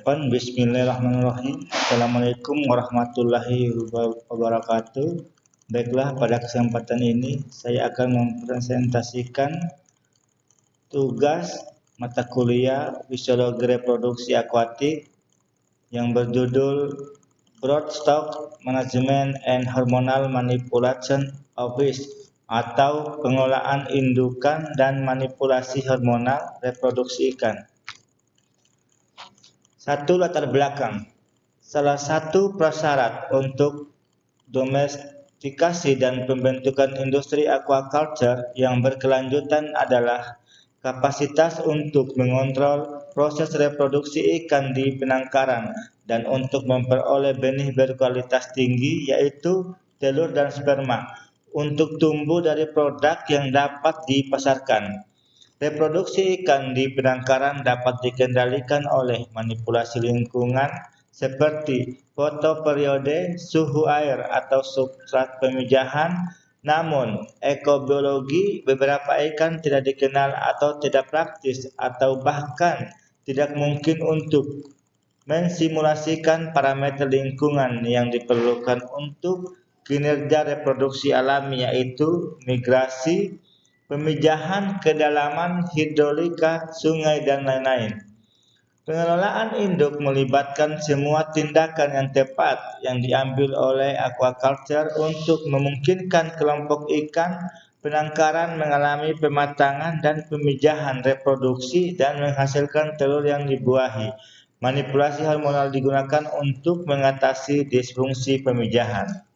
depan. Bismillahirrahmanirrahim. Assalamualaikum warahmatullahi wabarakatuh. Baiklah, pada kesempatan ini saya akan mempresentasikan tugas mata kuliah Fisiologi Reproduksi Akuatik yang berjudul Broadstock Management and Hormonal Manipulation of Fish, atau pengelolaan indukan dan manipulasi hormonal reproduksi ikan. Satu, latar belakang. Salah satu prasyarat untuk domestikasi dan pembentukan industri aquaculture yang berkelanjutan adalah kapasitas untuk mengontrol proses reproduksi ikan di penangkaran dan untuk memperoleh benih berkualitas tinggi, yaitu telur dan sperma, untuk tumbuh dari produk yang dapat dipasarkan. Reproduksi ikan di penangkaran dapat dikendalikan oleh manipulasi lingkungan seperti fotoperiode, suhu air, atau substrat pemijahan. Namun, ekobiologi beberapa ikan tidak dikenal atau tidak praktis atau bahkan tidak mungkin untuk mensimulasikan parameter lingkungan yang diperlukan untuk kinerja reproduksi alami, yaitu migrasi, pemijahan, kedalaman, hidrolika, sungai, dan lain-lain. Pengelolaan induk melibatkan semua tindakan yang tepat yang diambil oleh aquaculture untuk memungkinkan kelompok ikan penangkaran mengalami pematangan dan pemijahan reproduksi dan menghasilkan telur yang dibuahi. Manipulasi hormonal digunakan untuk mengatasi disfungsi pemijahan.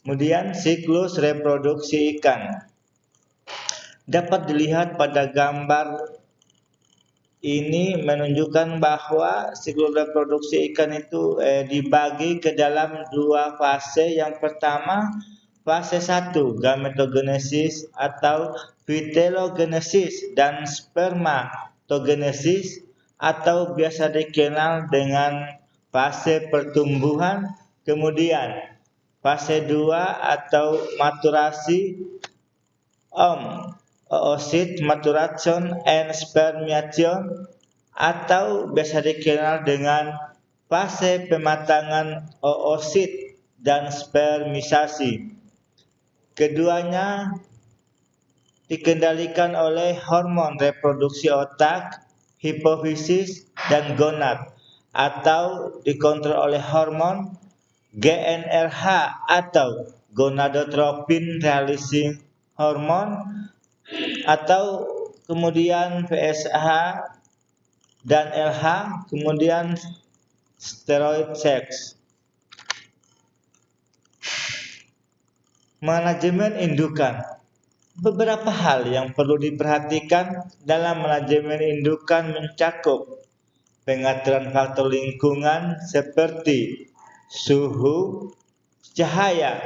Kemudian, siklus reproduksi ikan dapat dilihat pada gambar ini, menunjukkan bahwa siklus reproduksi ikan itu dibagi ke dalam dua fase. Yang pertama, fase 1, gametogenesis atau vitelogenesis, dan spermatogenesis atau biasa dikenal dengan fase pertumbuhan. Kemudian fase 2 atau maturasi, oocyte maturation and spermiation, atau biasa dikenal dengan fase pematangan oosit dan spermisasi. Keduanya dikendalikan oleh hormon reproduksi otak, hipofisis, dan gonad, atau dikontrol oleh hormon GnRH atau gonadotropin releasing hormone, atau kemudian FSH dan LH, kemudian steroid sex. Manajemen indukan. Beberapa hal yang perlu diperhatikan dalam manajemen indukan mencakup pengaturan faktor lingkungan seperti suhu, cahaya,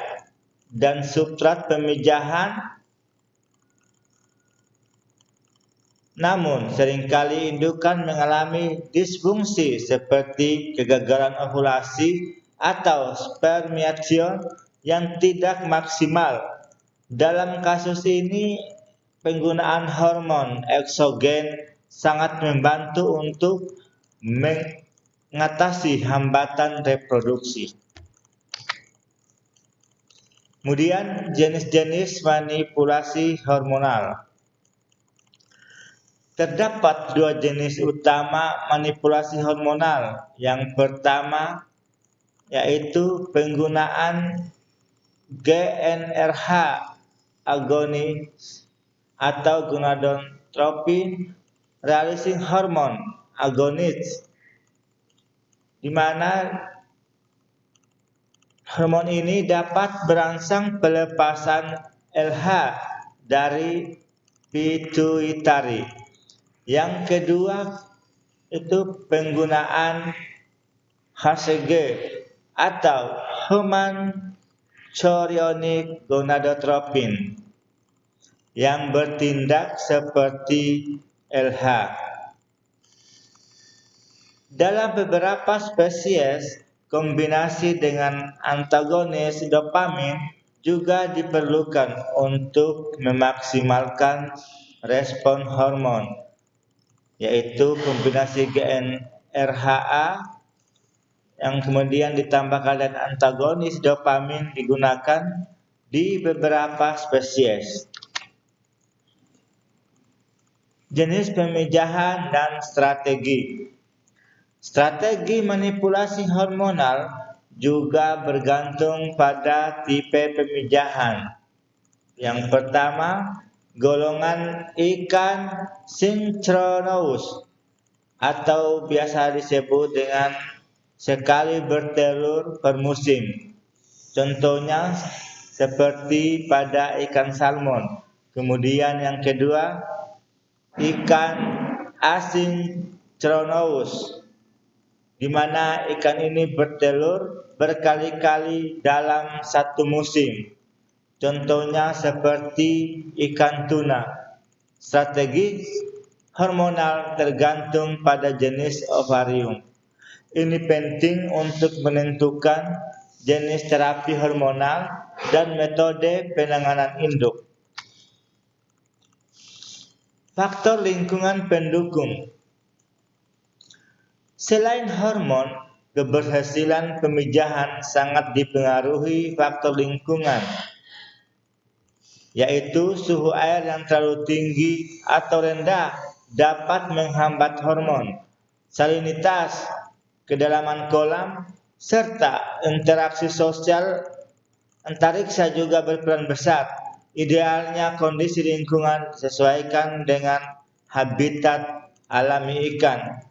dan substrat pemijahan. Namun, seringkali indukan mengalami disfungsi seperti kegagalan ovulasi atau spermiation yang tidak maksimal. Dalam kasus ini, penggunaan hormon eksogen sangat membantu untuk mengatasi hambatan reproduksi. Kemudian, jenis-jenis manipulasi hormonal. Terdapat dua jenis utama manipulasi hormonal. Yang pertama yaitu penggunaan GnRH agonis atau gonadotropin releasing hormone agonis, di mana hormon ini dapat merangsang pelepasan LH dari pituitari. Yang kedua itu penggunaan HCG atau human chorionic gonadotropin yang bertindak seperti LH. Dalam beberapa spesies, kombinasi dengan antagonis dopamin juga diperlukan untuk memaksimalkan respon hormon. yaitu kombinasi GnRHA yang kemudian ditambah kalian antagonis dopamin digunakan di beberapa spesies. Jenis pemijahan dan strategi. Strategi manipulasi hormonal juga bergantung pada tipe pemijahan. Yang pertama, golongan ikan synchronous atau biasa disebut dengan sekali bertelur per musim. Contohnya seperti pada ikan salmon. Kemudian yang kedua, ikan asynchronous, di mana ikan ini bertelur berkali-kali dalam satu musim. Contohnya seperti ikan tuna. Strategi hormonal tergantung pada jenis ovarium. Ini penting untuk menentukan jenis terapi hormonal dan metode penanganan induk. Faktor lingkungan pendukung. Selain hormon, keberhasilan pemijahan sangat dipengaruhi faktor lingkungan, yaitu suhu air yang terlalu tinggi atau rendah dapat menghambat hormon, salinitas, kedalaman kolam, serta interaksi sosial antariksa juga berperan besar. Idealnya kondisi lingkungan disesuaikan dengan habitat alami ikan.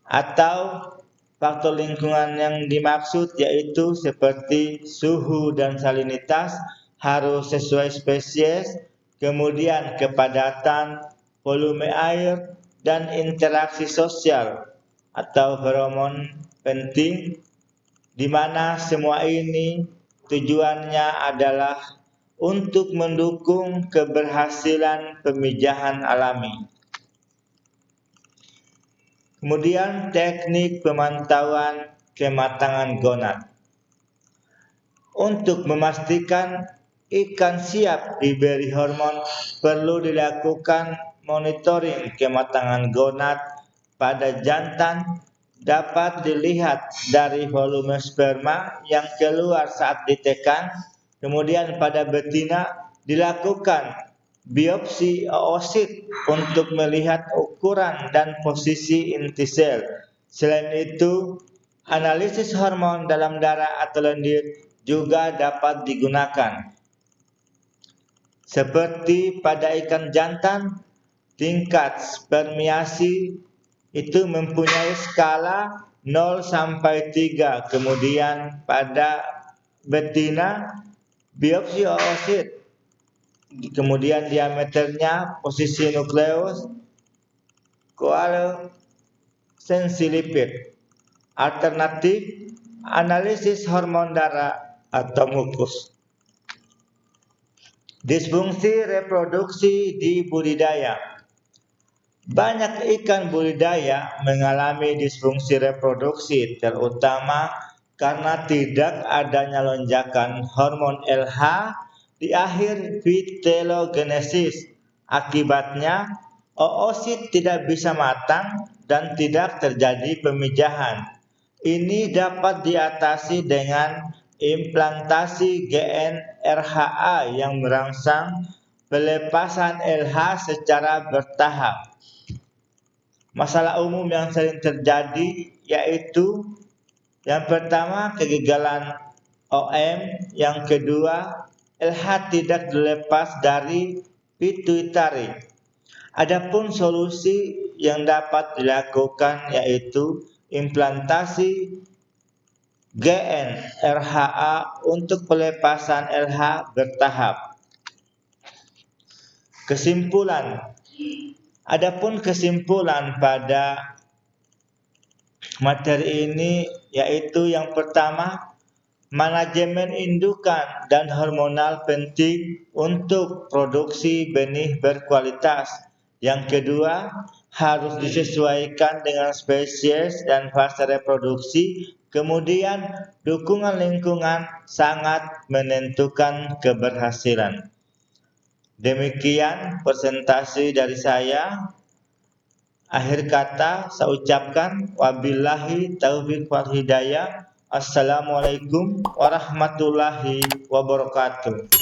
Atau faktor lingkungan yang dimaksud yaitu seperti suhu dan salinitas harus sesuai spesies, kemudian kepadatan, volume air, dan interaksi sosial atau hormon penting, di mana semua ini tujuannya adalah untuk mendukung keberhasilan pemijahan alami. Kemudian teknik pemantauan kematangan gonad. Untuk memastikan ikan siap diberi hormon, perlu dilakukan monitoring kematangan gonad. Pada jantan dapat dilihat dari volume sperma yang keluar saat ditekan. Kemudian pada betina dilakukan biopsi oosit untuk melihat ukuran dan posisi inti sel. Selain itu, analisis hormon dalam darah atau lendir juga dapat digunakan. Seperti pada ikan jantan, tingkat spermiasi itu mempunyai skala 0 sampai 3. Kemudian pada betina, biopsi oosit, kemudian diameternya, posisi nukleus, koalusensi lipid. Alternatif, analisis hormon darah atau mukus. Disfungsi reproduksi di budidaya. Banyak ikan budidaya mengalami disfungsi reproduksi, terutama karena tidak adanya lonjakan hormon LH di akhir vitelogenesis. Akibatnya, oosit tidak bisa matang dan tidak terjadi pemijahan. Ini dapat diatasi dengan implantasi GnRHA yang merangsang pelepasan LH secara bertahap. Masalah umum yang sering terjadi yaitu yang pertama kegagalan OM, yang kedua LH tidak dilepas dari pituitari. Adapun solusi yang dapat dilakukan yaitu implantasi GnRHA untuk pelepasan LH bertahap. Kesimpulan. Adapun kesimpulan pada materi ini yaitu yang pertama, manajemen indukan dan hormonal penting untuk produksi benih berkualitas. Yang kedua, harus disesuaikan dengan spesies dan fase reproduksi. Kemudian, dukungan lingkungan sangat menentukan keberhasilan. Demikian presentasi dari saya. Akhir kata saya ucapkan wabillahi taufiq wal hidayah. Assalamualaikum warahmatullahi wabarakatuh.